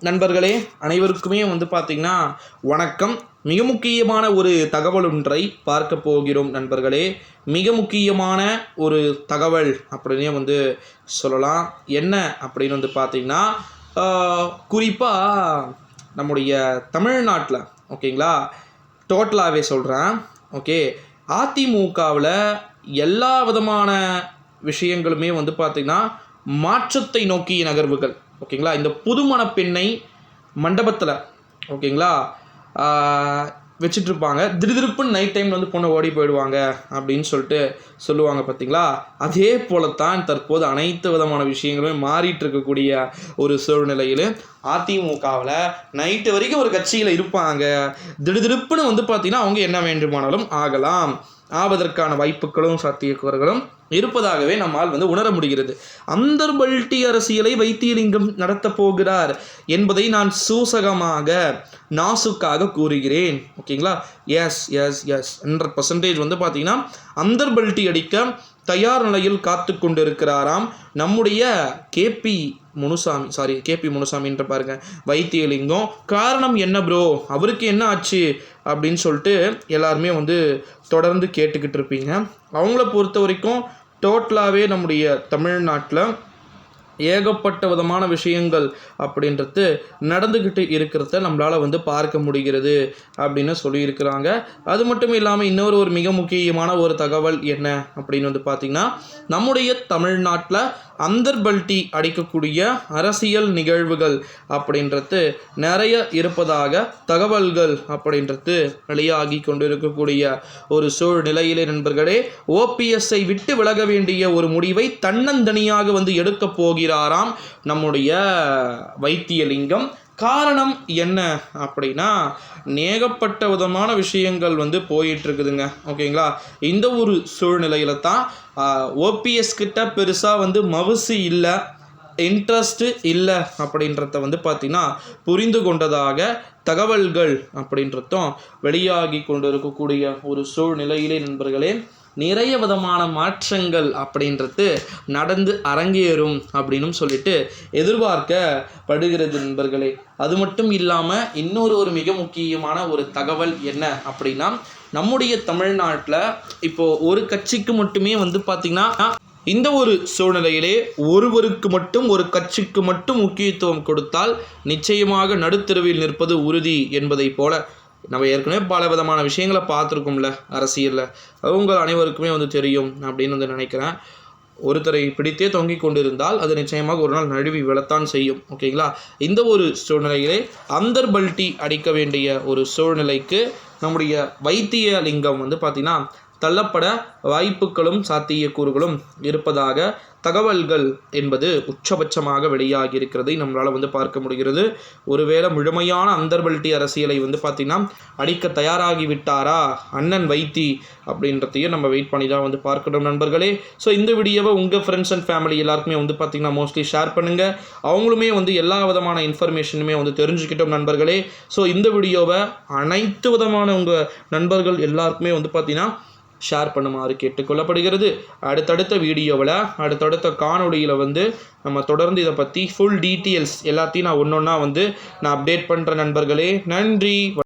நண்பர்களே அனைவருக்குமே பார்த்திங்கன்னா வணக்கம். மிக முக்கியமான ஒரு தகவல் ஒன்றை பார்க்க போகிறோம் நண்பர்களே. மிக முக்கியமான ஒரு தகவல் அப்படின்னே சொல்லலாம். என்ன அப்படின்னு பார்த்திங்கன்னா குறிப்பாக நம்முடைய தமிழ்நாட்டில் ஓகேங்களா, டோட்டலாகவே சொல்கிறேன். ஓகே, அதிமுகவில் எல்லா விதமான விஷயங்களுமே பார்த்திங்கன்னா மாற்றத்தை நோக்கிய நகர்வுகள். ஓகேங்களா, இந்த புதுமண பெண்ணை மண்டபத்தில் ஓகேங்களா வச்சிட்ருப்பாங்க. திடுதிருப்புன்னு நைட் டைமில் பொண்ணை ஓடி போயிடுவாங்க அப்படின்னு சொல்லுவாங்க பார்த்தீங்களா. அதே போலத்தான் தற்போது அனைத்து விதமான விஷயங்களுமே மாறிட்டு இருக்கக்கூடிய ஒரு சூழ்நிலையில் அதிமுகவில் நைட்டு வரைக்கும் ஒரு கட்சியில் இருப்பாங்க. திடுதிருப்புன்னு பார்த்தீங்கன்னா அவங்க என்ன வேண்டுமானாலும் ஆவதற்கான வாய்ப்புகளும் சாத்தியக்கூறுகளும் இருப்பதாகவே நம்மால் உணர முடிகிறது. அந்தர்பல்ட்டி அரசியலை வைத்தியலிங்கம் நடத்தப் போகிறார் என்பதை நான் சூசகமாக நாசுக்காக கூறுகிறேன். ஓகேங்களா, எஸ் 100% பார்த்தீங்கன்னா அந்தர்பல்ட்டி அடிக்க தயார் நிலையில் காத்து கொண்டிருக்கிறாராம் நம்முடைய கேபி முனுசாமின்ற பாருங்க வைத்தியலிங்கம். காரணம் என்ன ப்ரோ, அவருக்கு என்ன ஆச்சு அப்படின்னு எல்லாருமே தொடர்ந்து கேட்டுக்கிட்டு இருப்பீங்க. அவங்கள பொறுத்த வரைக்கும் டோட்டலாகவே நம்முடைய தமிழ்நாட்டில் ஏகப்பட்ட விதமான விஷயங்கள் அப்படின்றது நடந்துக்கிட்டு இருக்கிறத நம்மளால் பார்க்க முடிகிறது அப்படின்னு சொல்லியிருக்கிறாங்க. அது மட்டும் இல்லாமல் இன்னொரு மிக முக்கியமான ஒரு தகவல் என்ன அப்படின்னு பார்த்திங்கன்னா, நம்முடைய தமிழ்நாட்டில் அந்தர்பல்ட்டி அடிக்கக்கூடிய அரசியல் நிகழ்வுகள் அப்படின்றது நிறைய இருப்பதாக தகவல்கள் அப்படின்றது வெளியாகி கொண்டிருக்கக்கூடிய ஒரு சூழ்நிலையிலே நண்பர்களே, ஓபிஎஸ்ஐ விட்டு விலக வேண்டிய ஒரு முடிவை தன்னந்தனியாக எடுக்க போகிறாராம் நம்முடைய வைத்தியலிங்கம். காரணம் என்ன அப்படின்னா, ஏகப்பட்ட விதமான விஷயங்கள் போயிட்டுருக்குதுங்க. ஓகேங்களா, இந்த ஒரு சூழ்நிலையில் தான் ஓபிஎஸ் கிட்ட பெருசாக மவுசு இல்லை, இன்ட்ரெஸ்ட்டு இல்லை அப்படின்றத பார்த்திங்கன்னா புரிந்து கொண்டதாக தகவல்கள் அப்படின்றதும் வெளியாகி கொண்டு இருக்கக்கூடிய ஒரு சூழ்நிலையிலே நண்பர்களே, நிறைய விதமான மாற்றங்கள் அப்படின்றது நடந்து அரங்கேறும் அப்படின்னு எதிர்பார்க்கப்படுகிறது நண்பர்களே. அது மட்டும் இல்லாமல் இன்னொரு மிக முக்கியமான ஒரு தகவல் என்ன அப்படின்னா, நம்முடைய தமிழ்நாட்டில் இப்போது ஒரு கட்சிக்கு மட்டுமே பார்த்திங்கன்னா இந்த ஒரு சூழ்நிலையிலே ஒருவருக்கு மட்டும் ஒரு கட்சிக்கு மட்டும் முக்கியத்துவம் கொடுத்தால் நிச்சயமாக நடுத்தெருவில் நிற்பது உறுதி என்பதை போல நம்ம ஏற்கனவே பல விதமான விஷயங்களை பார்த்துருக்கோம்ல அரசியலில். உங்கள் அனைவருக்குமே தெரியும் அப்படின்னு நினைக்கிறேன். ஒருத்தரை பிடித்தே தொங்கிக் கொண்டிருந்தால் அது நிச்சயமாக ஒரு நாள் நழுவி விழத்தான் செய்யும். ஓகேங்களா, இந்த ஒரு சூழ்நிலையிலே அந்தர்பல்ட்டி அடிக்க வேண்டிய ஒரு சூழ்நிலைக்கு நம்முடைய வைத்தியலிங்கம் பார்த்திங்கன்னா தள்ளப்பட வாய்ப்புகளும் சாத்தியக்கூறுகளும் இருப்பதாக தகவல்கள் என்பது உச்சபட்சமாக வெளியாகி இருக்கிறதை நம்மளால் பார்க்க முடிகிறது. ஒருவேளை முழுமையான அந்தர்பல்ட்டி அரசியலை பார்த்திங்கன்னா அடிக்க தயாராகி விட்டாரா அண்ணன் வைத்தி அப்படின்றதையும் நம்ம வெயிட் பண்ணி தான் பார்க்கணும் நண்பர்களே. ஸோ இந்த வீடியோவை உங்கள் ஃப்ரெண்ட்ஸ் அண்ட் ஃபேமிலி எல்லாருக்குமே பார்த்திங்கன்னா மோஸ்ட்லி ஷேர் பண்ணுங்கள். அவங்களுமே எல்லா விதமான இன்ஃபர்மேஷனுமே தெரிஞ்சுக்கிட்டோம் நண்பர்களே. ஸோ இந்த வீடியோவை அனைத்து விதமான உங்கள் நண்பர்கள் எல்லாருக்குமே பார்த்திங்கன்னா ஷேர் பண்ணுமாறு கேட்டுக்கொள்ளப்படுகிறது. அடுத்தடுத்த வீடியோவில் அடுத்தடுத்த காணொலியில் நம்ம தொடர்ந்து இதை பற்றி ஃபுல் டீட்டெயில்ஸ் எல்லாத்தையும் நான் ஒன்று ஒன்றா நான் அப்டேட் பண்ணுறேன் நண்பர்களே. நன்றி.